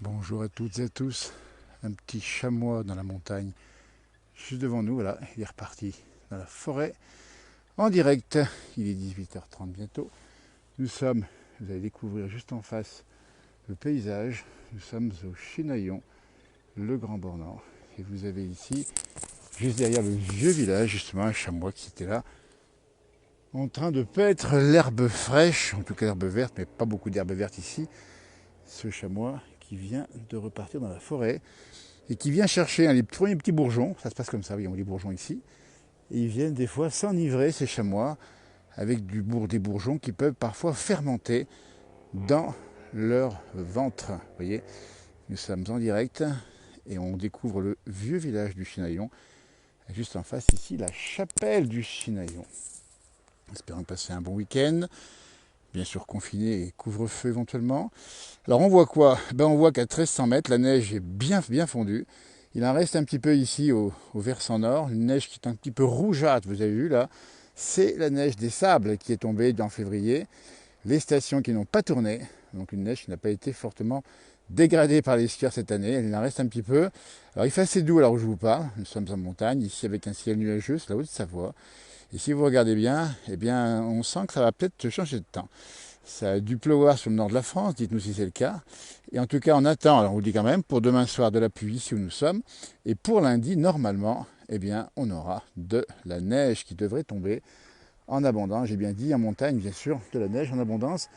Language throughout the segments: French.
Bonjour à toutes et à tous. Un petit chamois dans la montagne, juste devant nous, voilà, il est reparti dans la forêt, en direct. Il est 18h30 bientôt. Nous sommes, vous allez découvrir juste en face le paysage. Nous sommes au Chinaillon, le Grand Bornand. Et vous avez ici, juste derrière le vieux village, justement, un chamois qui était là, en train de paître l'herbe fraîche, en tout cas l'herbe verte, mais pas beaucoup d'herbe verte ici. Ce chamois qui vient de repartir dans la forêt et qui vient chercher les premiers petits bourgeons. Ça se passe comme ça, oui, on les bourgeons ici. Et ils viennent des fois s'enivrer, ces chamois, avec des bourgeons qui peuvent parfois fermenter dans leur ventre. Vous voyez, nous sommes en direct et on découvre le vieux village du Chinaillon. Juste en face ici, la chapelle du Chinaillon. Espérons passer un bon week-end. Bien sûr confiné et couvre-feu éventuellement. Alors on voit quoi? On voit qu'à 1300 mètres, la neige est bien fondue. Il en reste un petit peu ici au versant nord, une neige qui est un petit peu rougeâtre, vous avez vu là. C'est la neige des sables qui est tombée en février. Les stations qui n'ont pas tourné, donc une neige qui n'a pas été fortement dégradée par les skieurs cette année. Il en reste un petit peu. Alors il fait assez doux là où je vous parle. Nous sommes en montagne, ici avec un ciel nuageux, c'est la Haute-Savoie. Et si vous regardez bien, on sent que ça va peut-être changer de temps. Ça a dû pleuvoir sur le nord de la France, dites-nous si c'est le cas. Et en tout cas, on attend, alors on vous dit quand même, pour demain soir de la pluie ici où nous sommes. Et pour lundi, normalement, on aura de la neige qui devrait tomber en abondance. J'ai bien dit, en montagne, bien sûr, de la neige en abondance,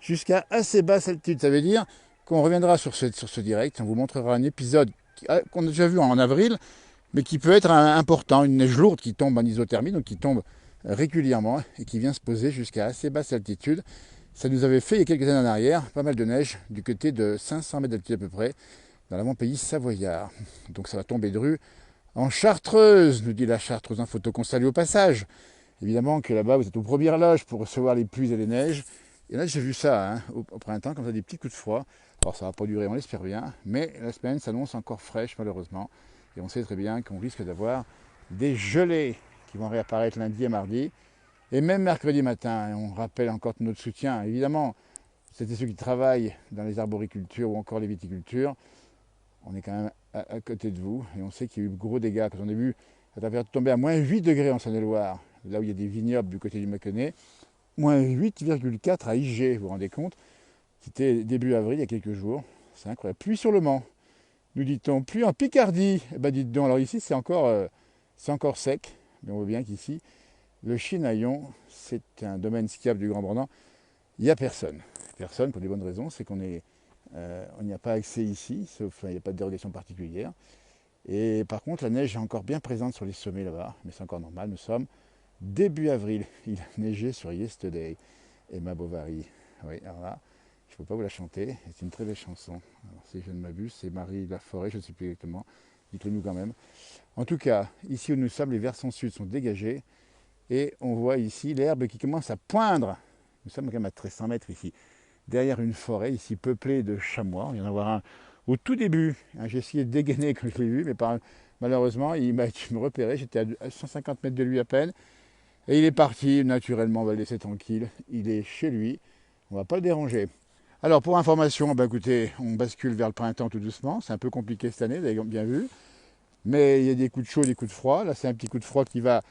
jusqu'à assez basse altitude. Ça veut dire qu'on reviendra sur ce direct, on vous montrera un épisode qu'on a déjà vu en avril, mais qui peut être important, une neige lourde qui tombe en isothermie, donc qui tombe régulièrement et qui vient se poser jusqu'à assez basse altitude. Ça nous avait fait il y a quelques années en arrière pas mal de neige du côté de 500 mètres d'altitude à peu près, dans l'avant-pays savoyard. Donc ça va tomber de rue en Chartreuse, nous dit la Chartreuse en photo qu'on salue au passage. Évidemment que là-bas vous êtes aux premières loges pour recevoir les pluies et les neiges. Et là j'ai vu ça au printemps, comme ça des petits coups de froid. Alors ça va pas durer, on l'espère bien, mais la semaine s'annonce encore fraîche malheureusement. Et on sait très bien qu'on risque d'avoir des gelées qui vont réapparaître lundi et mardi. Et même mercredi matin, on rappelle encore notre soutien. Évidemment, c'était ceux qui travaillent dans les arboricultures ou encore les viticultures. On est quand même à côté de vous et on sait qu'il y a eu de gros dégâts. Quand on a vu la température tomber à moins 8 degrés en Saône-et-Loire, là où il y a des vignobles du côté du Mâconnais, moins 8,4 à IG, vous vous rendez compte? C'était début avril, il y a quelques jours. C'est incroyable. Pluie sur le Mans, nous dit-on. Pluie en Picardie. Dites donc, alors ici c'est encore sec, mais on voit bien qu'ici, le Chinaillon, c'est un domaine skiable du Grand Bornand. Il n'y a personne. Personne pour des bonnes raisons, c'est qu'on n'y a pas accès ici, sauf il n'y a pas de dérogation particulière. Et par contre, la neige est encore bien présente sur les sommets là-bas, mais c'est encore normal. Nous sommes début avril. Il a neigé sur Yesterday, Emma Bovary. Oui, alors là, il ne faut pas vous la chanter. C'est une très belle chanson. Alors, si je ne m'abuse, c'est Marie Laforêt, je ne sais plus exactement. Dites-le nous quand même. En tout cas, ici où nous sommes, les versants sud sont dégagés. Et on voit ici l'herbe qui commence à poindre. Nous sommes quand même à 1300 mètres ici, derrière une forêt ici peuplée de chamois. Il y en a avoir un au tout début. J'ai essayé de dégainer quand je l'ai vu, mais malheureusement, il m'a me repéré. J'étais à 150 mètres de lui à peine. Et il est parti, naturellement, on va le laisser tranquille. Il est chez lui, on ne va pas le déranger. Alors pour information, écoutez, on bascule vers le printemps tout doucement. C'est un peu compliqué cette année, vous avez bien vu. Mais il y a des coups de chaud, des coups de froid. Là, c'est un petit coup de froid qui va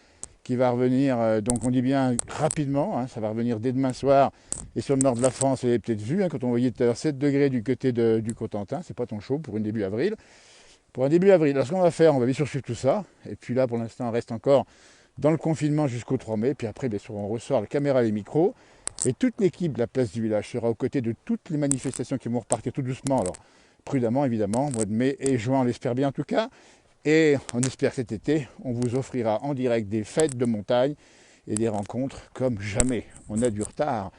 revenir, donc on dit bien rapidement, ça va revenir dès demain soir. Et sur le nord de la France, vous avez peut-être vu, quand on voyait tout à l'heure 7 degrés du côté du Cotentin, c'est pas tant chaud pour un début avril. Pour un début avril, alors ce qu'on va faire, on va bien sûr suivre tout ça. Et puis là, pour l'instant, on reste encore dans le confinement jusqu'au 3 mai. Puis après, bien sûr, on ressort la caméra et les micros. Et toute l'équipe de la place du village sera aux côtés de toutes les manifestations qui vont repartir tout doucement. Alors, prudemment, évidemment, mois de mai et juin, on l'espère bien en tout cas. Et on espère que cet été, on vous offrira en direct des fêtes de montagne et des rencontres comme jamais. On a du retard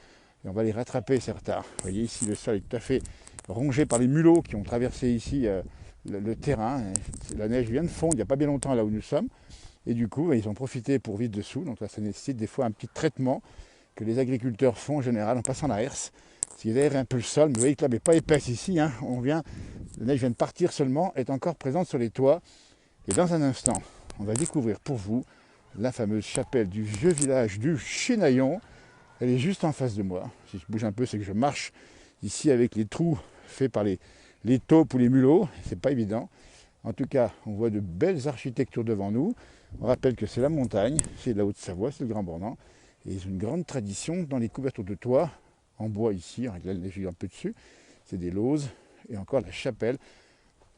et on va les rattraper ces retards. Vous voyez ici, le sol est tout à fait rongé par les mulots qui ont traversé ici le terrain. La neige vient de fondre il n'y a pas bien longtemps là où nous sommes. Et du coup, ils ont profité pour vivre dessous. Donc là, ça nécessite des fois un petit traitement que les agriculteurs font en général en passant la herse. S'ils aèrent un peu le sol, mais vous voyez que là, mais pas épaisse ici. La neige vient de partir seulement, est encore présente sur les toits. Et dans un instant, on va découvrir pour vous la fameuse chapelle du vieux village du Chinaillon. Elle est juste en face de moi. Si je bouge un peu, c'est que je marche ici avec les trous faits par les les taupes ou les mulots, c'est pas évident. En tout cas, on voit de belles architectures devant nous. On rappelle que c'est la montagne, c'est la Haute-Savoie, c'est le Grand Bornand. Et ils ont une grande tradition dans les couvertures de toit, en bois ici, avec la neige un peu dessus. C'est des lauses et encore la chapelle.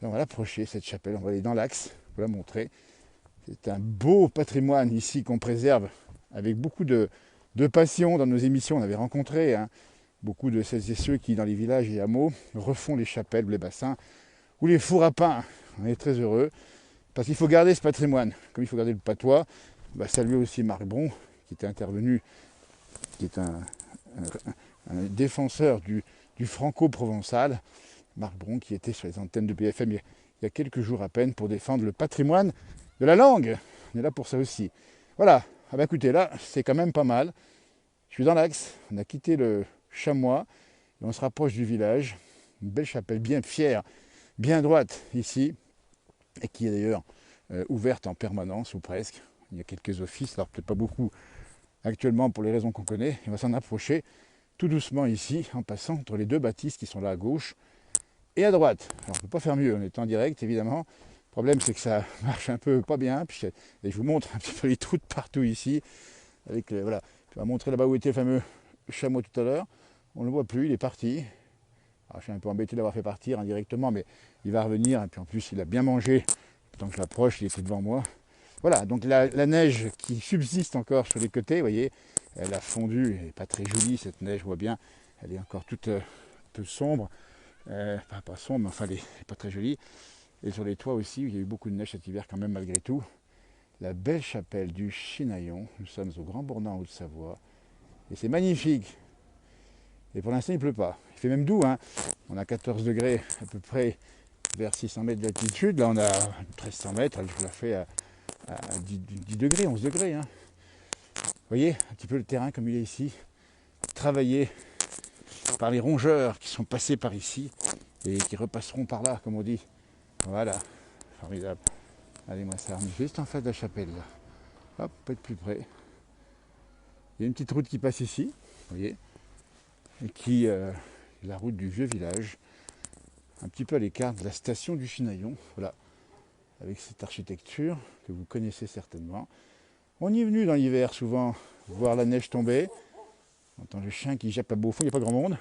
Là, on va l'approcher, cette chapelle, on va aller dans l'axe, pour la montrer. C'est un beau patrimoine ici qu'on préserve avec beaucoup de passion. Dans nos émissions, on avait rencontré beaucoup de celles et ceux qui, dans les villages et hameaux, refont les chapelles ou les bassins ou les fours à pain. On est très heureux parce qu'il faut garder ce patrimoine. Comme il faut garder le patois, on va saluer aussi Marc Bron qui était intervenu, qui est un défenseur du franco-provençal. Marc Bron qui était sur les antennes de BFM il y a quelques jours à peine pour défendre le patrimoine de la langue. On est là pour ça aussi. Voilà. Ah bah écoutez, là, c'est quand même pas mal. Je suis dans l'axe. On a quitté le chamois et on se rapproche du village. Une belle chapelle bien fière, bien droite ici, et qui est d'ailleurs ouverte en permanence ou presque. Il y a quelques offices, alors peut-être pas beaucoup actuellement pour les raisons qu'on connaît. On va s'en approcher tout doucement ici, en passant entre les deux bâtisses qui sont là à gauche et à droite. Alors on ne peut pas faire mieux, on est en direct évidemment. Le problème c'est que ça marche un peu pas bien. Et je vous montre un petit peu les trous de partout ici. Avec voilà. Je vais montrer là-bas où était le fameux chameau tout à l'heure. On ne le voit plus, il est parti. Alors, je suis un peu embêté d'avoir fait partir indirectement, mais il va revenir. Et puis en plus, il a bien mangé. Tant que je l'approche, il était devant moi. Voilà, donc la neige qui subsiste encore sur les côtés, vous voyez, elle a fondu. Elle n'est pas très jolie cette neige, je vois bien. Elle est encore toute un peu sombre. Pas sombre, mais enfin, elle n'est pas très jolie. Et sur les toits aussi, il y a eu beaucoup de neige cet hiver quand même, malgré tout. La belle chapelle du Chinaillon. Nous sommes au Grand Bornand, en Haute-Savoie. Et c'est magnifique. Et pour l'instant, il ne pleut pas. Il fait même doux. Hein. On a 14 degrés à peu près vers 600 mètres d'altitude. Là, on a 1300 mètres. Je la fais à 10 degrés, 11 degrés. Hein. Vous voyez un petit peu le terrain comme il est ici. Travaillé par les rongeurs qui sont passés par ici et qui repasseront par là, comme on dit. Voilà. Formidable. Allez, moi, ça remet juste en face de la chapelle. Là. Hop, peut être plus près. Il y a une petite route qui passe ici. Vous voyez, et qui est la route du vieux village, un petit peu à l'écart de la station du Chinaillon, voilà, avec cette architecture que vous connaissez certainement. On y est venu dans l'hiver souvent voir la neige tomber, on entend le chien qui jappe à beau fond, il n'y a pas grand monde.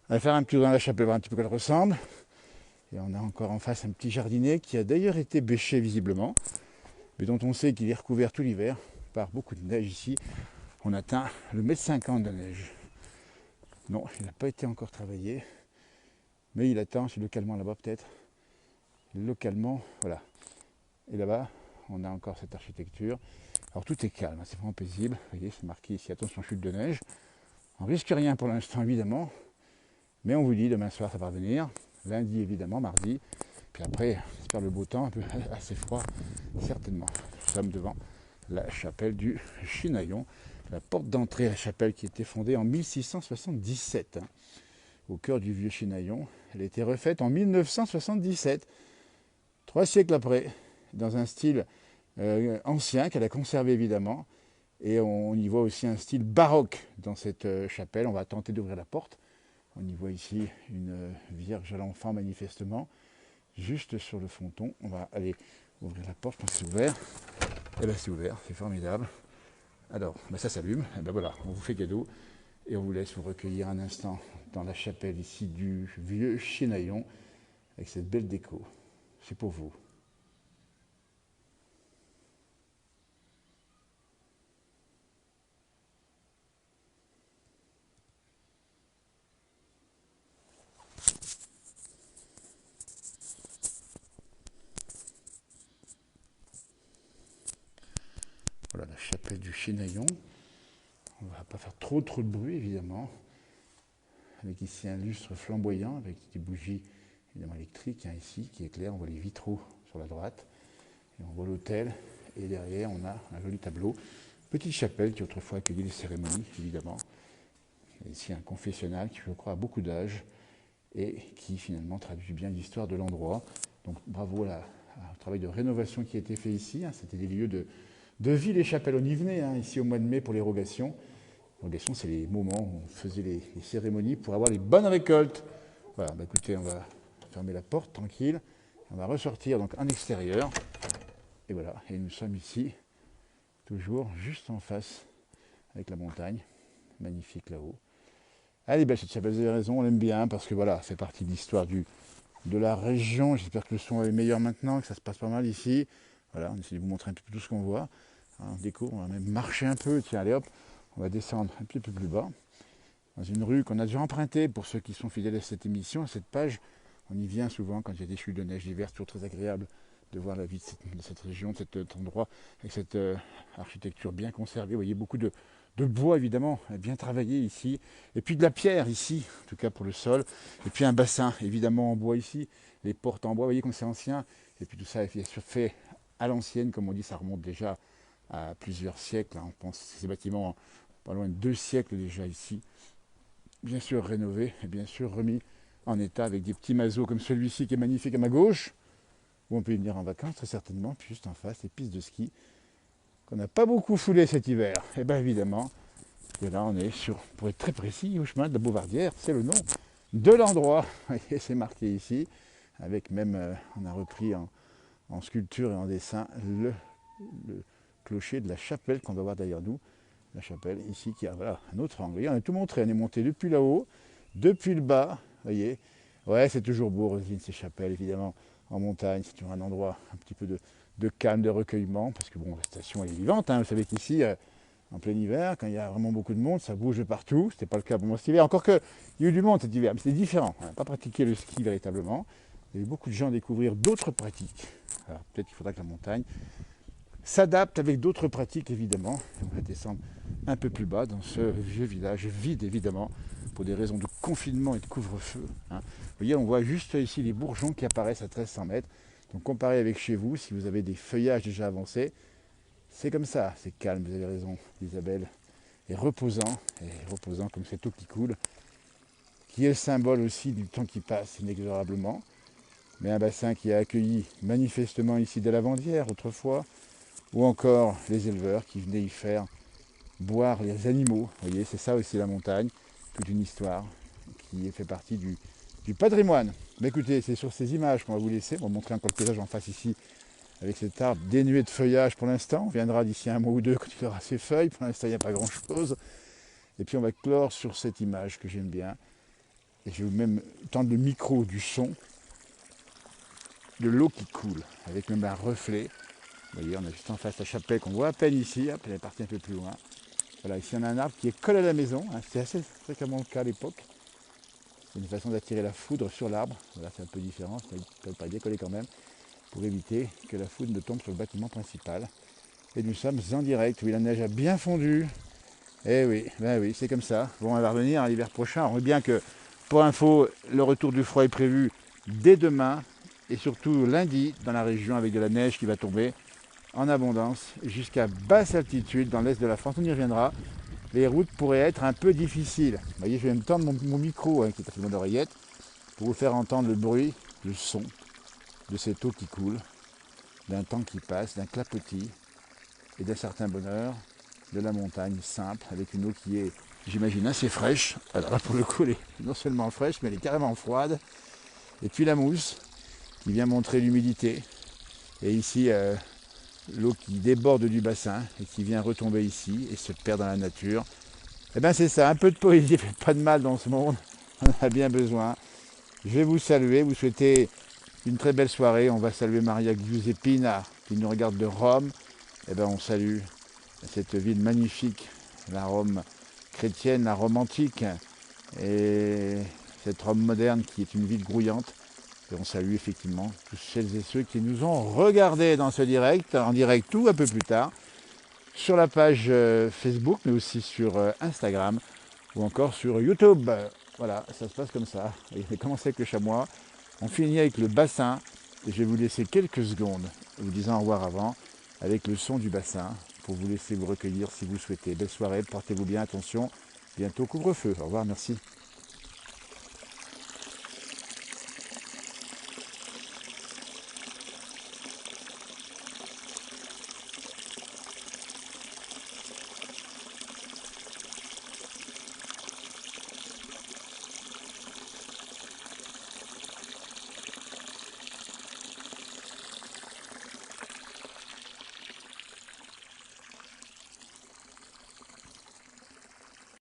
On va faire un petit tour dans la chapelle, voir un petit peu quoi elle ressemble. Et on a encore en face un petit jardinet qui a d'ailleurs été bêché visiblement, mais dont on sait qu'il est recouvert tout l'hiver par beaucoup de neige ici. On atteint le 1,50 m de neige. Non, il n'a pas été encore travaillé, mais il attend, c'est localement là-bas peut-être. Localement, voilà. Et là-bas, on a encore cette architecture. Alors tout est calme, c'est vraiment paisible. Vous voyez, c'est marqué ici, attention chute de neige. On risque rien pour l'instant évidemment, mais on vous dit demain soir ça va revenir. Lundi évidemment, mardi. Puis après, j'espère le beau temps, un peu assez froid, certainement. Nous sommes devant la chapelle du Chinaillon. La porte d'entrée à la chapelle qui a été fondée en 1677, au cœur du vieux Chinaillon. Elle a été refaite en 1977, 3 siècles après, dans un style ancien qu'elle a conservé évidemment. Et on y voit aussi un style baroque dans cette chapelle. On va tenter d'ouvrir la porte. On y voit ici une Vierge à l'enfant manifestement, juste sur le fronton. On va aller ouvrir la porte, je pense que c'est ouvert. Et bien c'est ouvert, c'est formidable. Alors, ben ça s'allume, et ben voilà, on vous fait cadeau et on vous laisse vous recueillir un instant dans la chapelle ici du vieux Chinaillon avec cette belle déco. C'est pour vous. Voilà la chapelle du Chinaillon. On ne va pas faire trop de bruit évidemment. Avec ici un lustre flamboyant avec des bougies évidemment électriques ici qui éclairent. On voit les vitraux sur la droite. Et on voit l'autel. Et derrière on a un joli tableau. Petite chapelle qui autrefois accueillait les cérémonies évidemment. Et ici un confessionnal qui je crois a beaucoup d'âge et qui finalement traduit bien l'histoire de l'endroit. Donc bravo au travail de rénovation qui a été fait ici. C'était des lieux de vie, les chapelles. On y venait ici au mois de mai pour l'érogation. L'érogation, c'est les moments où on faisait les cérémonies pour avoir les bonnes récoltes. Voilà, bah écoutez, on va fermer la porte tranquille. On va ressortir donc en extérieur. Et voilà, et nous sommes ici, toujours juste en face, avec la montagne, magnifique là-haut. Elle est belle cette chapelle, vous avez raison, on l'aime bien, parce que voilà, ça fait partie de l'histoire de la région. J'espère que le son est meilleur maintenant, que ça se passe pas mal ici. Voilà, on essaie de vous montrer un peu tout ce qu'on voit. On découvre, on va même marcher un peu, tiens, allez hop, on va descendre un petit peu plus bas, dans une rue qu'on a déjà empruntée, pour ceux qui sont fidèles à cette émission, à cette page. On y vient souvent quand il y a des chutes de neige diverses, toujours très agréable de voir la vie de cette région, de cet endroit, avec cette architecture bien conservée. Vous voyez beaucoup de bois évidemment, bien travaillé ici, et puis de la pierre ici, en tout cas pour le sol, et puis un bassin évidemment en bois ici, les portes en bois, vous voyez comme c'est ancien, et puis tout ça est fait à l'ancienne, comme on dit, ça remonte déjà à plusieurs siècles, on pense que ces bâtiments, pas loin de 2 siècles déjà ici, bien sûr rénovés, et bien sûr remis en état avec des petits mazots comme celui-ci qui est magnifique à ma gauche, où on peut y venir en vacances très certainement, puis juste en face, les pistes de ski, qu'on n'a pas beaucoup foulé cet hiver. Et bien évidemment, et là on est sur, pour être très précis, au chemin de la Bauvardière, c'est le nom de l'endroit. Vous voyez, c'est marqué ici, avec même, on a repris en sculpture et en dessin le clocher de la chapelle qu'on va voir derrière nous. La chapelle ici qui a voilà, un autre angle. Voyez, on a tout montré, on est monté depuis là-haut, depuis le bas, vous voyez. Ouais, c'est toujours beau, Roselyne, ces chapelles, évidemment, en montagne. C'est toujours un endroit un petit peu de calme, de recueillement, parce que bon, la station elle est vivante. Hein. Vous savez qu'ici, en plein hiver, quand il y a vraiment beaucoup de monde, ça bouge de partout. C'était pas le cas pour moi cet hiver. Encore qu'il y a eu du monde cet hiver, mais c'était différent. On n'a pas pratiqué le ski véritablement. Il y a eu beaucoup de gens à découvrir d'autres pratiques. Alors peut-être qu'il faudra que la montagne s'adapte avec d'autres pratiques, évidemment. On va descendre un peu plus bas dans ce vieux village, vide évidemment, pour des raisons de confinement et de couvre-feu. Hein. Vous voyez, on voit juste ici les bourgeons qui apparaissent à 1300 mètres. Donc comparé avec chez vous, si vous avez des feuillages déjà avancés, c'est comme ça, c'est calme, vous avez raison, Isabelle, et reposant comme cette eau qui coule, qui est le symbole aussi du temps qui passe inexorablement, mais un bassin qui a accueilli manifestement ici des lavandières autrefois, ou encore les éleveurs qui venaient y faire boire les animaux. Vous voyez, c'est ça aussi la montagne, toute une histoire qui fait partie du patrimoine. Mais écoutez, c'est sur ces images qu'on va vous laisser. On va montrer encore le paysage en face ici, avec cet arbre dénué de feuillage pour l'instant. On viendra d'ici un mois ou deux quand il aura ses feuilles. Pour l'instant, il n'y a pas grand-chose. Et puis on va clore sur cette image que j'aime bien. Et je vais même tendre le micro du son de l'eau qui coule, avec même un reflet. Vous voyez, on a juste en face la chapelle qu'on voit à peine ici. Hop, elle est partie un peu plus loin. Voilà, ici on a un arbre qui est collé à la maison. Hein. C'est assez fréquemment le cas à l'époque. C'est une façon d'attirer la foudre sur l'arbre. Voilà, c'est un peu différent, ça ne peut pas décoller quand même, pour éviter que la foudre ne tombe sur le bâtiment principal. Et nous sommes en direct, oui, la neige a bien fondu. Eh oui, ben oui, c'est comme ça. Bon, on va revenir à l'hiver prochain. On voit bien que, pour info, le retour du froid est prévu dès demain, et surtout lundi, dans la région, avec de la neige qui va tomber en abondance, jusqu'à basse altitude, dans l'est de la France. On y reviendra. Les routes pourraient être un peu difficiles. Vous voyez, je vais me tendre mon micro, hein, qui est à mon oreillette, pour vous faire entendre le bruit, le son de cette eau qui coule, d'un temps qui passe, d'un clapotis et d'un certain bonheur de la montagne simple, avec une eau qui est, j'imagine, assez fraîche. Alors là, pour le coup, elle est non seulement fraîche, mais elle est carrément froide. Et puis la mousse, qui vient montrer l'humidité. Et ici, l'eau qui déborde du bassin et qui vient retomber ici et se perd dans la nature. Et bien c'est ça, un peu de poésie fait pas de mal dans ce monde, on en a bien besoin. Je vais vous saluer, vous souhaiter une très belle soirée. On va saluer Maria Giuseppina qui nous regarde de Rome. Et bien on salue cette ville magnifique, la Rome chrétienne, la Rome antique, et cette Rome moderne qui est une ville grouillante. Et on salue effectivement tous celles et ceux qui nous ont regardés dans ce direct, en direct ou un peu plus tard, sur la page Facebook, mais aussi sur Instagram, ou encore sur YouTube. Voilà, ça se passe comme ça. Et on a commencé avec le chamois, on finit avec le bassin, et je vais vous laisser quelques secondes, vous disant au revoir avant, avec le son du bassin, pour vous laisser vous recueillir si vous souhaitez. Belle soirée, portez-vous bien, attention, bientôt couvre-feu. Au revoir, merci.